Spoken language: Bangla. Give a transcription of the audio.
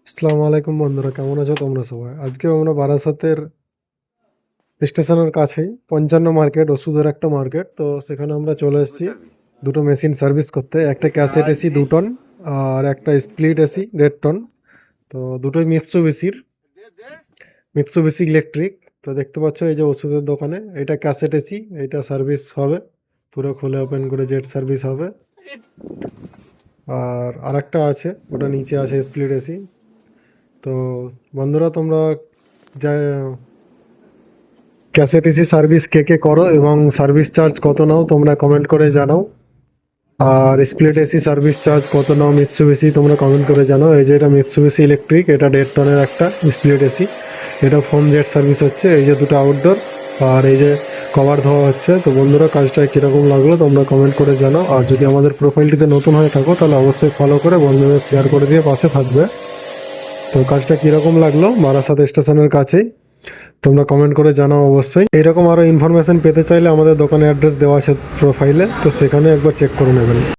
আসসালামু আলাইকুম বন্ধুরা, কেমন আছো তোমরা সবাই? আজকে আমরা বারাসাতের স্টেশনের কাছেই 55 মার্কেট, ওষুধের একটা মার্কেট। তো সেখানে আমরা চলে এসেছি দুটো মেশিন সার্ভিস করতে। একটা ক্যাসেট এসি 2 টন আর একটা স্প্লিট এসি 1.5 টন। তো দুটোই মিৎসুবিশি ইলেকট্রিক। তো দেখতে পাচ্ছ এই যে ওষুধের দোকানে, এটা ক্যাসেট এসি, এটা সার্ভিস হবে পুরো খুলে ওপেন করে জেট সার্ভিস হবে। আর আরেকটা আছে, ওটা নিচে আছে স্প্লিট এসি। তো বন্ধুরা, তোমরা যা ক্যাসেট এসি সার্ভিস কে কে করো এবং সার্ভিস চার্জ কত নাও তোমরা কমেন্ট করে জানাও। আর স্প্লিট এসি সার্ভিস চার্জ কত নাও মিৎসুবিশি, তোমরা কমেন্ট করে জানাও। এই যে এটা মিৎসুবিশি ইলেকট্রিক, এটা 1.5 টনের একটা স্প্লিট এসি। এটা ফোম জেট সার্ভিস হচ্ছে। এই যে দুটো আউটডোর আর এই যে কভার ধোয়া হচ্ছে। তো বন্ধুরা, কাজটা কীরকম লাগলো তোমরা কমেন্ট করে জানাও। আর যদি আমাদের প্রোফাইলটিতে নতুন হয়ে থাকো তাহলে অবশ্যই ফলো করে বন্ধুদের শেয়ার করে দিয়ে পাশে থাকবে। তো কাজটা কীরকম লাগলো বারাসাত স্টেশনের কাছেই তোমরা কমেন্ট করে জানাও অবশ্যই। এরকম আরও ইনফরমেশন পেতে চাইলে আমাদের দোকানের অ্যাড্রেস দেওয়া আছে প্রোফাইলে, তো সেখানে একবার চেক করে নেবেন।